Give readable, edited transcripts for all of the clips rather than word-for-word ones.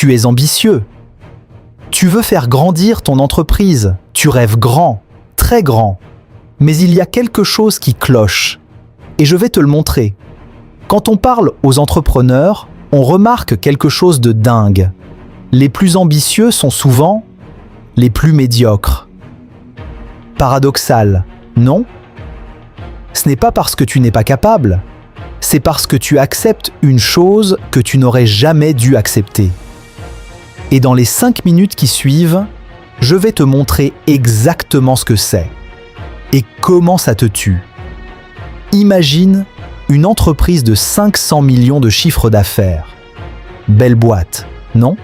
Tu es ambitieux. Tu veux faire grandir ton entreprise. Tu rêves grand, très grand. Mais il y a quelque chose qui cloche. Et je vais te le montrer. Quand on parle aux entrepreneurs, on remarque quelque chose de dingue. Les plus ambitieux sont souvent les plus médiocres. Paradoxal, non? Ce n'est pas parce que tu n'es pas capable, c'est parce que tu acceptes une chose que tu n'aurais jamais dû accepter. Et dans les 5 minutes qui suivent, je vais te montrer exactement ce que c'est et comment ça te tue. Imagine une entreprise de 500 millions de chiffre d'affaires. Belle boîte, non?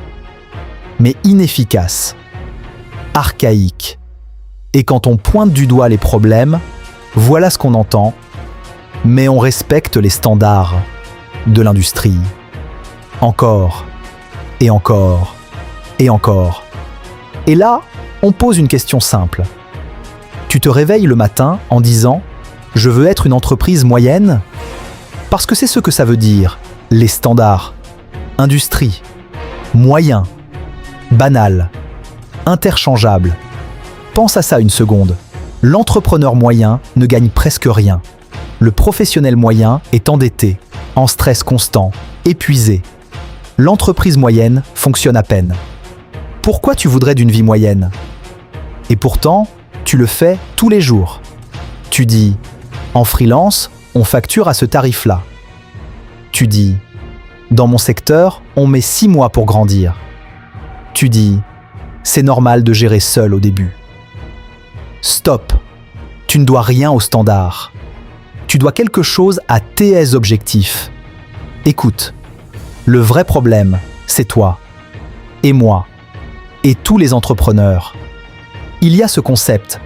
Mais inefficace, archaïque. Et quand on pointe du doigt les problèmes, voilà ce qu'on entend. Mais on respecte les standards de l'industrie. Encore, et encore, et encore. Et là, on pose une question simple. Tu te réveilles le matin en disant « Je veux être une entreprise moyenne ?» Parce que c'est ce que ça veut dire, les standards. Industrie, moyen, banal, interchangeable. Pense à ça une seconde. L'entrepreneur moyen ne gagne presque rien. Le professionnel moyen est endetté, en stress constant, épuisé. L'entreprise moyenne fonctionne à peine. Pourquoi tu voudrais d'une vie moyenne? Et pourtant, tu le fais tous les jours. Tu dis, en freelance, on facture à ce tarif-là. Tu dis, dans mon secteur, on met 6 mois pour grandir. Tu dis, c'est normal de gérer seul au début. Stop, tu ne dois rien aux standards. Tu dois quelque chose à tes objectifs. Écoute, le vrai problème, c'est toi, et moi, et tous les entrepreneurs. Il y a ce concept,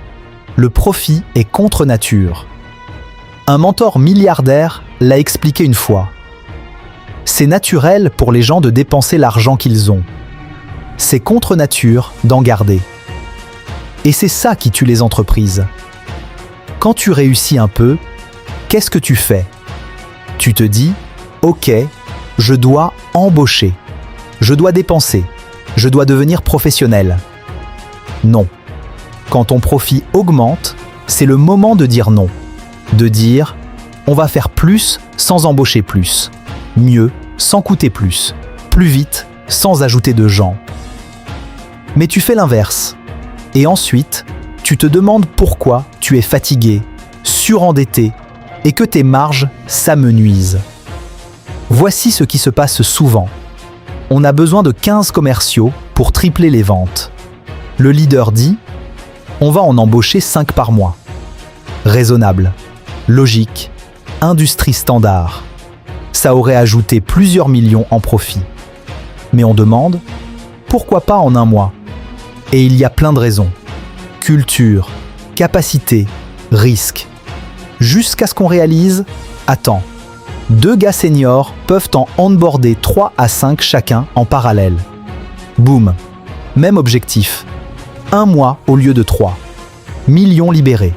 le profit est contre nature. Un mentor milliardaire l'a expliqué une fois. C'est naturel pour les gens de dépenser l'argent qu'ils ont. C'est contre nature d'en garder. Et c'est ça qui tue les entreprises. Quand tu réussis un peu, qu'est-ce que tu fais? Tu te dis, ok, je dois embaucher, je dois dépenser, je dois devenir professionnel. Non. Quand ton profit augmente, c'est le moment de dire non. De dire, on va faire plus sans embaucher plus, mieux sans coûter plus vite sans ajouter de gens. Mais tu fais l'inverse. Et ensuite, tu te demandes pourquoi tu es fatigué, surendetté et que tes marges s'amenuisent. Voici ce qui se passe souvent. On a besoin de 15 commerciaux pour tripler les ventes. Le leader dit « On va en embaucher 5 par mois ». Raisonnable, logique, industrie standard. Ça aurait ajouté plusieurs millions en profit. Mais on demande « Pourquoi pas en 1 mois ?» Et il y a plein de raisons. Culture, capacité, risque. Jusqu'à ce qu'on réalise, attends, 2 gars seniors peuvent en onboarder 3 à 5 chacun en parallèle. Boum, même objectif. 1 mois au lieu de 3. Millions libérés.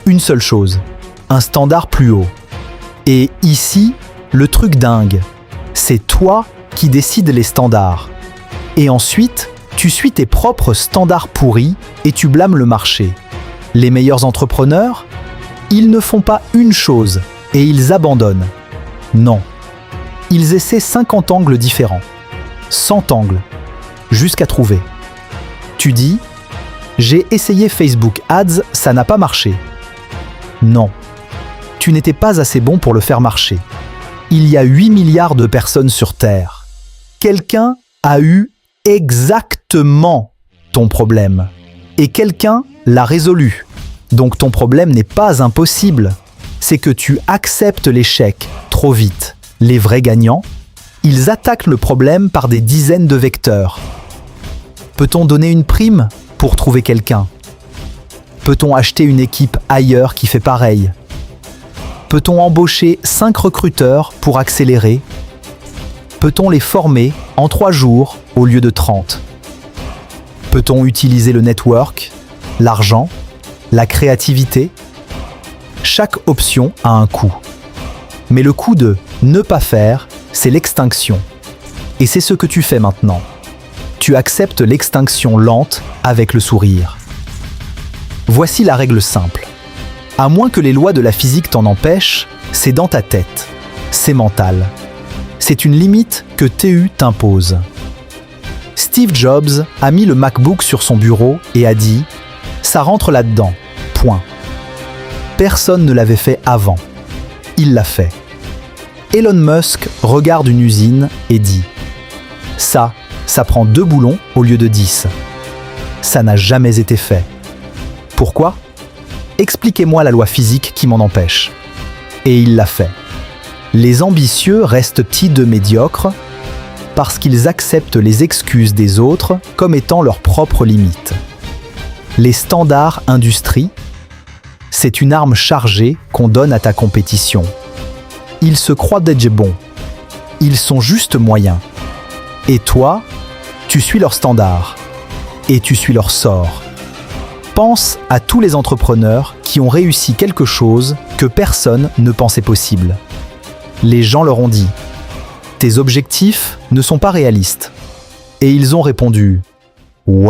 Une seule chose, un standard plus haut. Et ici, le truc dingue, c'est toi qui décides les standards. Et ensuite, tu suis tes propres standards pourris et tu blâmes le marché. Les meilleurs entrepreneurs, ils ne font pas une chose et ils abandonnent. Non. Ils essaient 50 angles différents, 100 angles, jusqu'à trouver. Tu dis, j'ai essayé Facebook Ads, ça n'a pas marché. Non. Tu n'étais pas assez bon pour le faire marcher. Il y a 8 milliards de personnes sur Terre. Quelqu'un a eu exactement ton problème. Et quelqu'un l'a résolu. Donc ton problème n'est pas impossible. C'est que tu acceptes l'échec trop vite. Les vrais gagnants, ils attaquent le problème par des dizaines de vecteurs. Peut-on donner une prime pour trouver quelqu'un? Peut-on acheter une équipe ailleurs qui fait pareil? Peut-on embaucher 5 recruteurs pour accélérer? Peut-on les former en 3 jours au lieu de 30? Peut-on utiliser le network, l'argent, la créativité? Chaque option a un coût. Mais le coût de ne pas faire, c'est l'extinction. Et c'est ce que tu fais maintenant. tu acceptes l'extinction lente avec le sourire. Voici la règle simple. À moins que les lois de la physique t'en empêchent, c'est dans ta tête, c'est mental. C'est une limite que TU t'impose. Steve Jobs a mis le MacBook sur son bureau et a dit « Ça rentre là-dedans, point ». Personne ne l'avait fait avant. Il l'a fait. Elon Musk regarde une usine et dit « Ça prend 2 boulons au lieu de 10 ». Ça n'a jamais été fait. Pourquoi ? Expliquez-moi la loi physique qui m'en empêche. Et il l'a fait. Les ambitieux restent petits de médiocres parce qu'ils acceptent les excuses des autres comme étant leurs propres limites. Les standards industrie, c'est une arme chargée qu'on donne à ta compétition. Ils se croient déjà bons. Ils sont juste moyens. Et toi, tu suis leur standard. Et tu suis leur sort. Pense à tous les entrepreneurs qui ont réussi quelque chose que personne ne pensait possible. Les gens leur ont dit « Tes objectifs ne sont pas réalistes ». Et ils ont répondu « Ouais ».